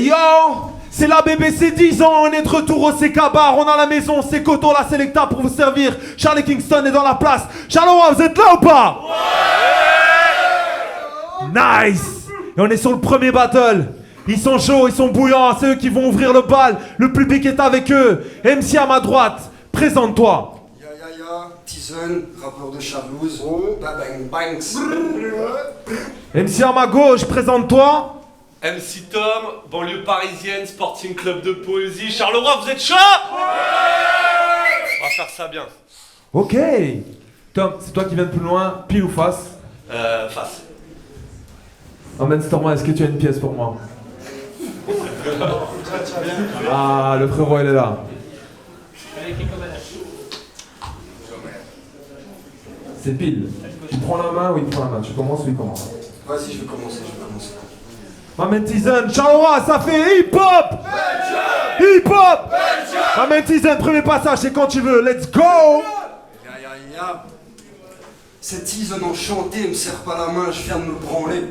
Yo, c'est la BBC 10 ans, on est de retour au CK Bar, on a la maison, c'est Koto la Selecta pour vous servir. Charlie Kingston est dans la place. Charleroi, vous êtes là ou pas? Ouais. Nice. Et on est sur le premier battle. Ils sont chauds, ils sont bouillants, c'est eux qui vont ouvrir le bal. Le public est avec eux. MC à ma droite, présente-toi. Tizen, rappeur de Chablouse, Babang Banks. MC à ma gauche, présente-toi. MC Tom, banlieue parisienne, Sporting Club de Poésie. Charleroi, vous êtes chaud? On va faire ça bien. Ok. Tom, c'est toi qui viens de plus loin, pile ou face? Face. Emmène Storma, est-ce que tu as une pièce pour moi? Ah, le frérot, il est là. C'est pile. Tu prends la main ou il prend la main? Tu commences ou il commence? Vas-y, je vais commencer. Maman Tizen, Charleroi, ça fait hip-hop! Hip-hop! Maman Tizen, premier passage, c'est quand tu veux, let's go! Cette Tizen enchantée me serre pas la main, je viens de me branler.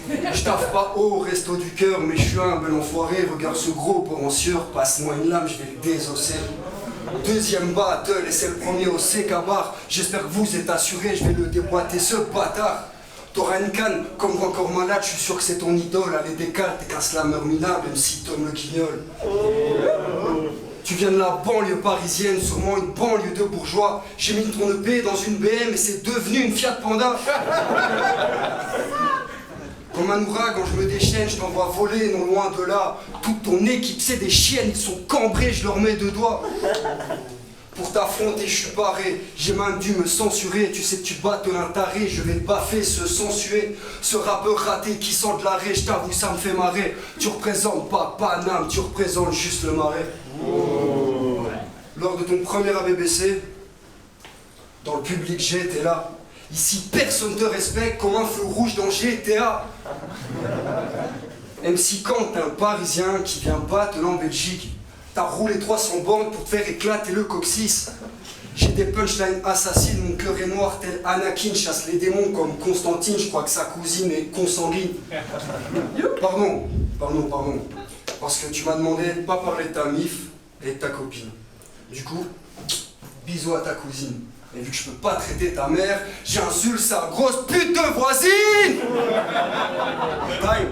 Je taffe pas haut au resto du cœur, mais je suis humble enfoiré. Regarde ce gros pour en sueur, passe-moi une lame, je vais le désosser. Deuxième battle et c'est le premier au CK Bar. J'espère que vous êtes assurés, je vais le déboîter ce bâtard. T'auras une canne, comme encore malade, je suis sûr que c'est ton idole. Allez décale, t'es qu'un slammer minable, MC Tom le guignol. Tu viens de la banlieue parisienne, sûrement une banlieue de bourgeois. J'ai mis ton EP dans une BM et c'est devenu une Fiat Panda. Comme un ouragan, quand je me déchaîne, je t'envoie voler, non loin de là. Toute ton équipe, c'est des chiennes, ils sont cambrés, je leur mets deux doigts. Pour t'affronter, je suis paré, j'ai même dû me censurer. Tu sais que tu battes un taré, je vais te baffer, se sensuer. Ce rappeur raté qui sent de l'arrêt, je t'avoue, ça me fait marrer. Tu représentes pas Paname, tu représentes juste le marais. Oh. Lors de ton premier ABBC, dans le public, j'étais là. Ici, personne te respecte comme un feu rouge dans GTA. MC Kant, un Parisien qui vient battre en Belgique. T'as roulé 300 bandes pour te faire éclater le coccyx. J'ai des punchlines assassines, mon cœur est noir tel Anakin. Chasse les démons comme Constantine, je crois que sa cousine est consanguine. Pardon. Parce que tu m'as demandé de pas parler de ta mif et de ta copine. Du coup, bisous à ta cousine. Et vu que je peux pas traiter ta mère, j'insulte sa grosse pute de voisine. Time.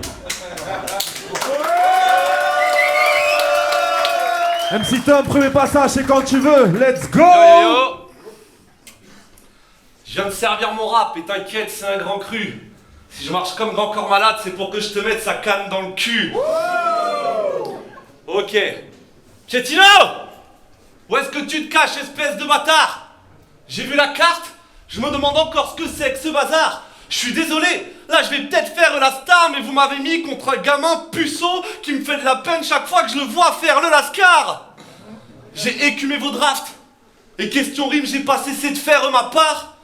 MC Tom, premier passage, c'est quand tu veux, let's go! Yo. Je viens de servir mon rap et t'inquiète, c'est un grand cru. Si je marche comme grand corps malade, c'est pour que je te mette sa canne dans le cul. Ok. Chetino! Où est-ce que tu te caches, espèce de bâtard? J'ai vu la carte, je me demande encore ce que c'est que ce bazar. Je suis désolé, là je vais peut-être faire la star, mais vous m'avez mis contre un gamin puceau qui me fait de la peine chaque fois que je le vois faire le lascar. J'ai écumé vos drafts, et question rime, j'ai pas cessé de faire ma part.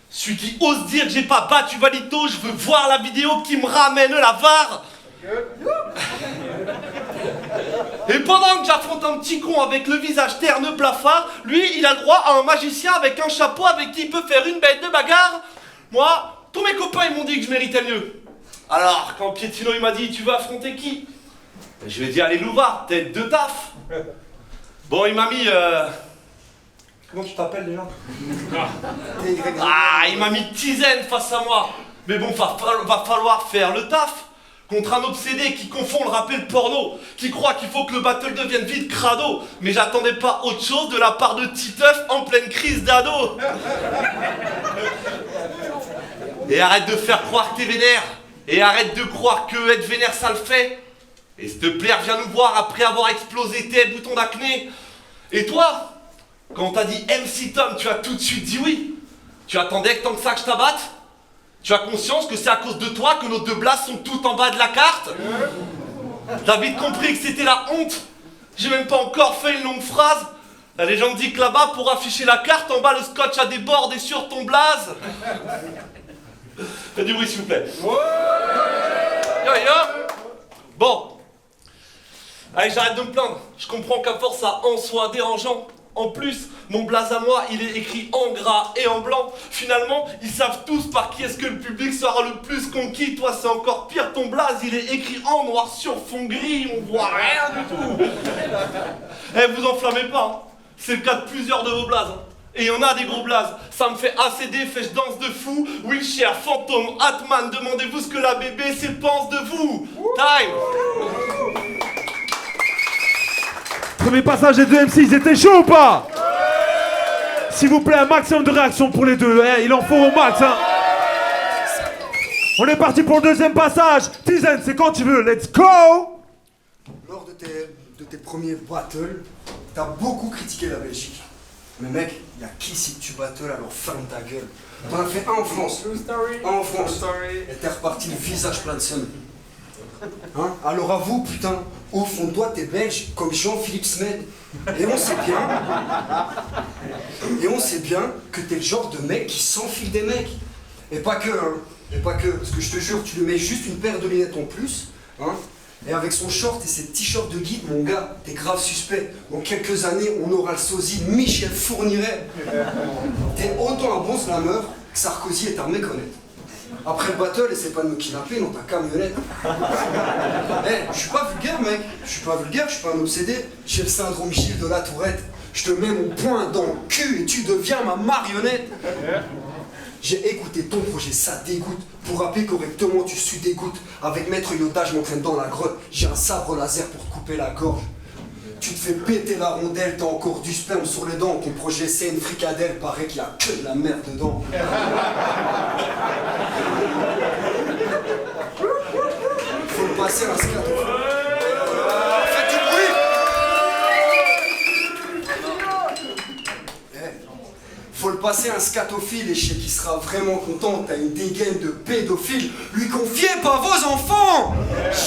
Celui qui ose dire que j'ai pas battu Valito, je veux voir la vidéo qui me ramène la VAR. Et pendant que j'affronte un petit con avec le visage terne blafard, lui il a le droit à un magicien avec un chapeau avec qui il peut faire une bête de bagarre. Moi, tous mes copains ils m'ont dit que je méritais mieux. Alors, quand Pietino il m'a dit tu veux affronter qui? Je lui ai dit allez Louva, tête de taf. Bon il m'a mis comment tu t'appelles déjà? Ah il m'a mis Tizen face à moi. Mais bon va falloir faire le taf. Contre un obsédé qui confond le rap et le porno, qui croit qu'il faut que le battle devienne vite crado. Mais j'attendais pas autre chose de la part de Titeuf en pleine crise d'ado. Et arrête de faire croire que t'es vénère. Et arrête de croire que être vénère ça le fait. Et s'il te plaît, viens nous voir après avoir explosé tes boutons d'acné. Et toi, quand on t'a dit MC Tom, tu as tout de suite dit oui. Tu attendais que tant que ça que je t'abatte? Tu as conscience que c'est à cause de toi que nos deux blasts sont tout en bas de la carte? T'as vite compris que c'était la honte? J'ai même pas encore fait une longue phrase. La légende dit que là-bas, pour afficher la carte, en bas le scotch a débordé sur ton blaze. Faites du bruit s'il vous plaît. Yo yo. Bon. Allez, j'arrête de me plaindre. Je comprends qu'à force ça en soit dérangeant. En plus, mon blaze à moi, il est écrit en gras et en blanc. Finalement, ils savent tous par qui est-ce que le public sera le plus conquis. Toi, c'est encore pire, ton blaze, il est écrit en noir sur fond gris, on voit rien du tout. Eh, vous enflammez pas, hein. C'est le cas de plusieurs de vos blazes, hein. Et il y en a des gros blazes. Ça me fait ACD, fait je danse de fou. Wheelchair, fantôme, Atman, demandez-vous ce que la BBC pense de vous. Time. Premier passage des deux MC, ils étaient chauds ou pas? S'il vous plaît, un maximum de réactions pour les deux. Eh, il en faut au max, hein. On est parti pour le deuxième passage. Tizen, c'est quand tu veux. Let's go. Lors de tes premiers battles, t'as beaucoup critiqué la Belgique. Mais mec, y a qui si tu battles, alors ferme ta gueule. T'en as fait un en France. Un en France. Et t'es reparti le visage plein de seum. Hein? Alors avoue, putain, au fond de toi, t'es belge comme Jean-Philippe Smed. Et on sait bien que t'es le genre de mec qui s'enfile des mecs. Et pas que, hein. Et pas que, parce que je te jure, tu lui mets juste une paire de lunettes en plus, hein. Et avec son short et ses t-shirts de guide, mon gars, t'es grave suspect. Dans quelques années, on aura le sosie Michel Fourniret. T'es autant un bon slammer que Sarkozy est un méconnaître. Après le battle, essaie pas de me kidnapper dans ta camionnette. Eh, je suis pas vulgaire, mec. Je suis pas vulgaire, je suis pas un obsédé. J'ai le syndrome Gilles de la Tourette. Je te mets mon poing dans le cul et tu deviens ma marionnette. J'ai écouté ton projet, ça dégoûte. Pour rapper correctement, tu sues des gouttes. Avec Maître Yoda, je m'entraîne dans la grotte. J'ai un sabre laser pour te couper la gorge. Tu te fais péter la rondelle, t'as encore du sperme sur les dents. Ton projet c'est une fricadelle, paraît qu'il y a que de la merde dedans. Faut le passer à un scato. Faites du bruit. Faut le passer à un scatophile et je sais qu'il sera vraiment content. T'as une dégaine de pédophile. Lui confiez pas vos enfants.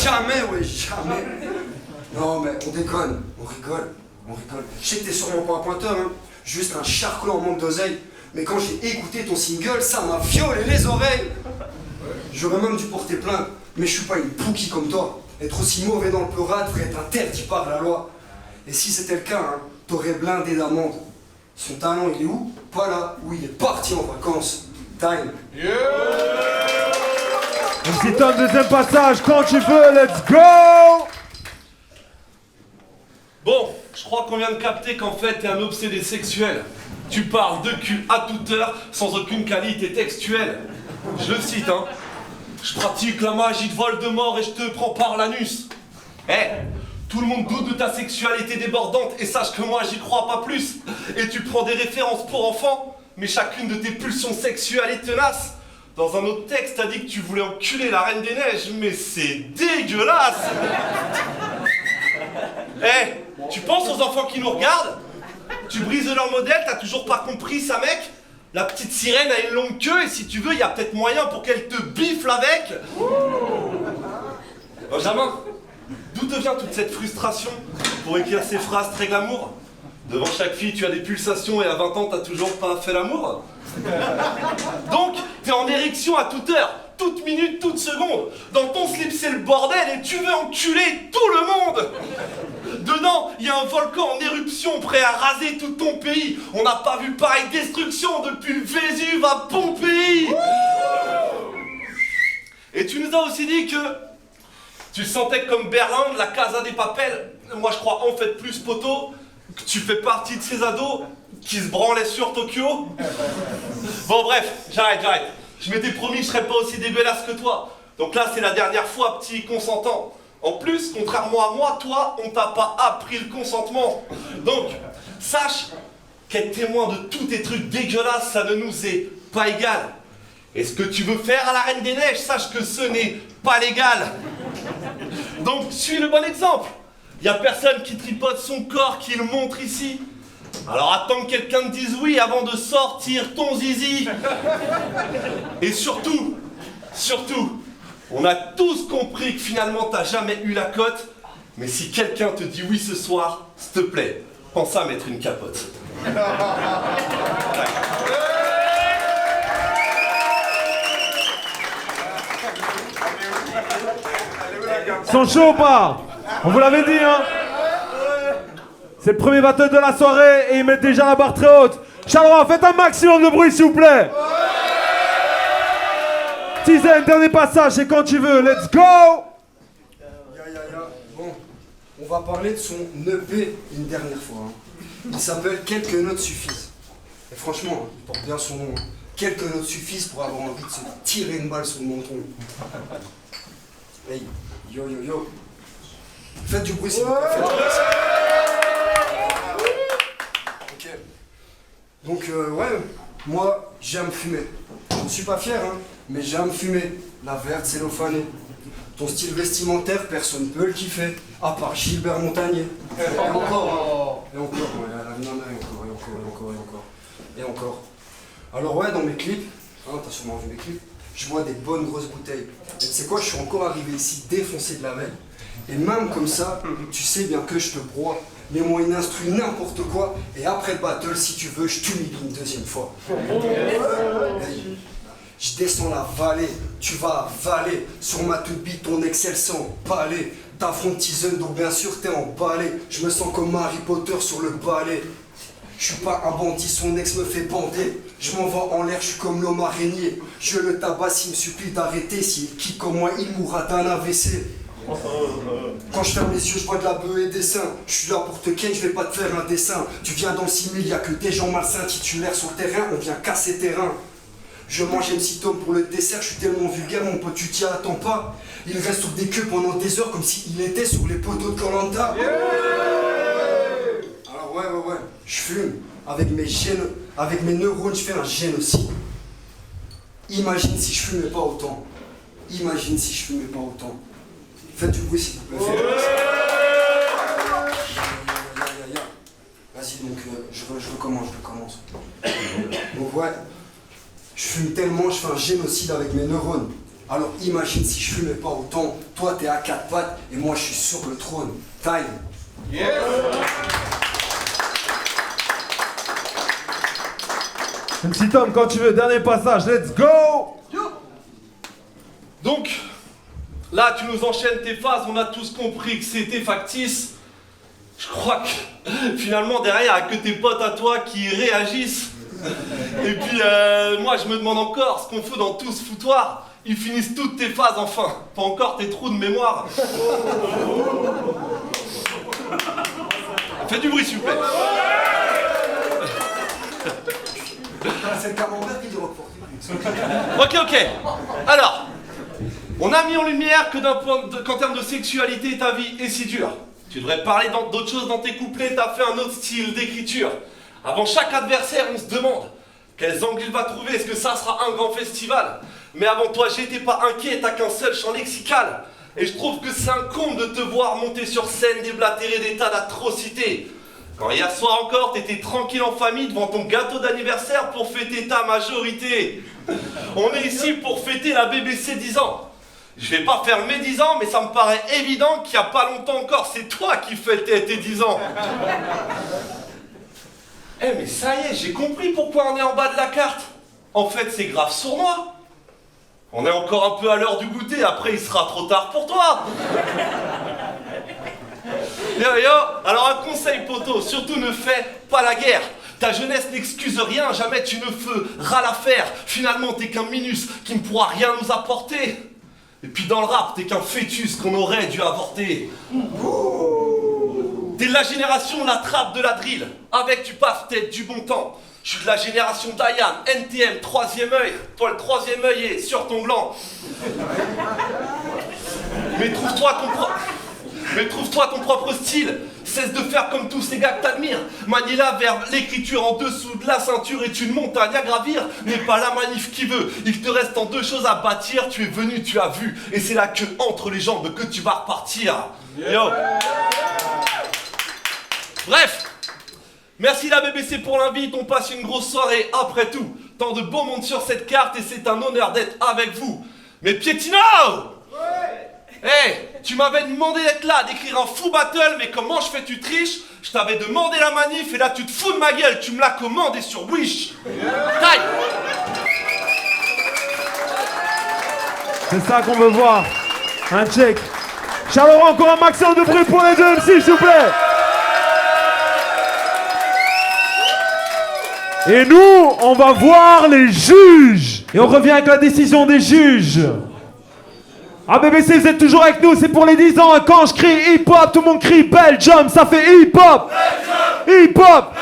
Jamais, ouais, jamais. Non mais on déconne, on rigole. Je sais que t'es sûrement pas un pointeur, hein. Juste un charclos en manque d'oseille. Mais quand j'ai écouté ton single, ça m'a violé les oreilles. J'aurais même dû porter plainte, mais je suis pas une poukie comme toi. Être aussi mauvais dans le peurade devrait être interdit par la loi. Et si c'était le cas, hein, t'aurais blindé d'amende. Son talent, il est où? Pas là, où il est parti en vacances. Time. Un petit temps, deuxième passage, quand tu veux, let's go. Bon, je crois qu'on vient de capter qu'en fait t'es un obsédé sexuel. Tu parles de cul à toute heure sans aucune qualité textuelle. Je le cite, hein. Je pratique la magie de Voldemort et je te prends par l'anus. Eh, tout le monde doute de ta sexualité débordante et sache que moi j'y crois pas plus. Et tu prends des références pour enfants, mais chacune de tes pulsions sexuelles est tenace. Dans un autre texte, t'as dit que tu voulais enculer la Reine des Neiges, mais c'est dégueulasse. Eh, tu penses aux enfants qui nous regardent? Tu brises leur modèle, t'as toujours pas compris ça, mec? La petite sirène a une longue queue et si tu veux, y a peut-être moyen pour qu'elle te bifle avec. Benjamin, d'où te vient toute cette frustration pour écrire ces phrases très glamour? Devant chaque fille, tu as des pulsations et à 20 ans, t'as toujours pas fait l'amour? Donc, t'es en érection à toute heure, toute minute, toute seconde. Dans ton slip, c'est le bordel et tu veux enculer tout le monde. Dedans, il y a un volcan en éruption prêt à raser tout ton pays. On n'a pas vu pareille destruction depuis le Vésuve à Pompéi. Et tu nous as aussi dit que tu sentais comme Berlin de la Casa des Papel. Moi, je crois en fait plus, poteau, que tu fais partie de ces ados qui se branlaient sur Tokyo. Bon, bref, j'arrête. Je m'étais promis que je serais pas aussi dégueulasse que toi. Donc là, c'est la dernière fois, petit consentant. En plus, contrairement à moi, toi, on t'a pas appris le consentement. Donc, sache qu'être témoin de tous tes trucs dégueulasses, ça ne nous est pas égal. Et ce que tu veux faire à la Reine des Neiges, sache que ce n'est pas légal. Donc, suis le bon exemple. Y a personne qui tripote son corps, qui le montre ici. Alors attends que quelqu'un te dise oui avant de sortir ton zizi. Et surtout, on a tous compris que finalement t'as jamais eu la cote. Mais si quelqu'un te dit oui ce soir, s'il te plaît, pense à mettre une capote. Ils sont chauds ou pas? On vous l'avait dit, hein? C'est le premier battle de la soirée et ils mettent déjà la barre très haute. Charleroi, faites un maximum de bruit s'il vous plaît. Tizen, dernier passage, c'est quand tu veux, let's go. Bon, on va parler de son EP une dernière fois. Il s'appelle Quelques notes suffisent. Et franchement, il porte bien son nom. Quelques notes suffisent pour avoir envie de se tirer une balle sous le menton. Hey, yo yo yo. Faites du bruit s'il vous plaît. Faites du bruit. Ok. Donc ouais, moi j'aime fumer. Je ne suis pas fier, hein, mais j'aime fumer. La verte cellophanée. Ton style vestimentaire, personne ne peut le kiffer, à part Gilbert Montagnier. Et encore, hein. Et encore, ouais, non, et encore. Alors ouais, dans mes clips, hein, t'as sûrement vu mes clips, je bois des bonnes grosses bouteilles. Et tu sais quoi, je suis encore arrivé ici défoncé de la veille. Et même comme ça, tu sais bien que je te broie. Mets-moi une instru, n'importe quoi, et après le battle, si tu veux, je t'humilie une deuxième fois. Hey. Je descends la vallée, tu vas avaler. Sur ma toute bite, ton Excel sans balai. T'affrontes Tizen, donc bien sûr t'es emballé. Je me sens comme Harry Potter sur le balai. Je suis pas un bandit, son ex me fait bander. Je m'envoie en l'air, je suis comme l'homme araignée. Je le tabasse, il me supplie d'arrêter. S'il kick comme moi, il mourra d'un AVC. Quand je ferme les yeux, je vois de la beuh et des seins. Je suis là pour te ken, je vais pas te faire un dessin. Tu viens dans le 6000, y'a que des gens malsains titulaires sur le terrain, on vient casser terrain. Je mange MC Tom pour le dessert, je suis tellement vulgaire, mon pote, tu t'y attends pas. Il reste sur des queues pendant des heures comme s'il était sur les poteaux de Koh-Lanta. Alors ouais, je fume. Avec mes gènes, avec mes neurones, je fais un génocide. Imagine si je fumais pas autant. Imagine si je fumais pas autant. Faites du bruit s'il vous plaît. Faites du bruit. Vas-y donc, je recommence. Donc ouais. Je fume tellement, je fais un génocide avec mes neurones. Alors imagine si je fumais pas autant. Toi t'es à quatre pattes et moi je suis sur le trône. Time. Yeah. MC Tom, quand tu veux, dernier passage, let's go. Donc, là tu nous enchaînes tes phases, on a tous compris que c'était factice. Je crois que finalement derrière, il n'y a que tes potes à toi qui réagissent. Et puis moi je me demande encore ce qu'on fout dans tout ce foutoir. Ils finissent toutes tes phases enfin, pas encore tes trous de mémoire. Faites du bruit s'il vous plaît. C'est le camembert qui dit Roquefort. Ok. Alors, on a mis en lumière que qu'en termes de sexualité, ta vie est si dure. Tu devrais parler d'autres choses dans tes couplets, t'as fait un autre style d'écriture. Avant chaque adversaire, on se demande quels angles il va trouver, est-ce que ça sera un grand festival? Mais avant toi, j'étais pas inquiet, t'as qu'un seul champ lexical. Et je trouve que c'est un comble de te voir monter sur scène, déblatérer des tas d'atrocités. Quand hier soir encore, t'étais tranquille en famille devant ton gâteau d'anniversaire pour fêter ta majorité. On est ici pour fêter la BBC 10 ans. Je vais pas faire mes 10 ans, mais ça me paraît évident qu'il y a pas longtemps encore, c'est toi qui fêtais tes 10 ans. Eh mais ça y est, j'ai compris pourquoi on est en bas de la carte. En fait, c'est grave sournois. On est encore un peu à l'heure du goûter, après il sera trop tard pour toi. Yo, alors un conseil poteau, surtout ne fais pas la guerre. Ta jeunesse n'excuse rien, jamais tu ne feras l'affaire. Finalement, t'es qu'un minus qui ne pourra rien nous apporter. Et puis dans le rap, t'es qu'un fœtus qu'on aurait dû avorter. T'es de la génération la trappe de la drill. Avec du paf tête du bon temps. Je suis de la génération Diane, NTM, troisième œil. Toi le troisième œil est sur ton gland. Mais trouve-toi ton propre style. Cesse de faire comme tous ces gars que t'admires. Manier la verbe, l'écriture en dessous de la ceinture est une montagne à gravir. N'est pas la manif qui veut. Il te reste en deux choses à bâtir. Tu es venu, tu as vu. Et c'est là que entre les jambes que tu vas repartir. Yo. Bref. Merci la BBC pour l'invite. On passe une grosse soirée après tout. Tant de beau monde sur cette carte et c'est un honneur d'être avec vous. Mais Pietino! Hey, tu m'avais demandé d'être là, d'écrire un fou battle, mais comment je fais, tu triches? Je t'avais demandé la manif et là tu te fous de ma gueule, tu me l'as commandé sur Wish. Taille. C'est ça qu'on veut voir. Un check. Charleroi, encore un maximum de bruit pour les deux MC, s'il vous plaît. Et nous, on va voir les juges. Et on revient avec la décision des juges. Ah BBC, vous êtes toujours avec nous, c'est pour les 10 ans. Quand je crie hip-hop, tout le monde crie Belgium, ça fait hip-hop. Hip-hop.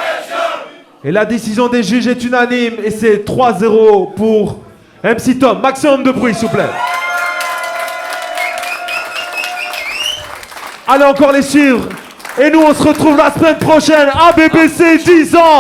Et la décision des juges est unanime et c'est 3-0 pour MC Tom. Maximum de bruit, s'il vous plaît. Allez encore les suivre. Et nous, on se retrouve la semaine prochaine à BBC 10 ans.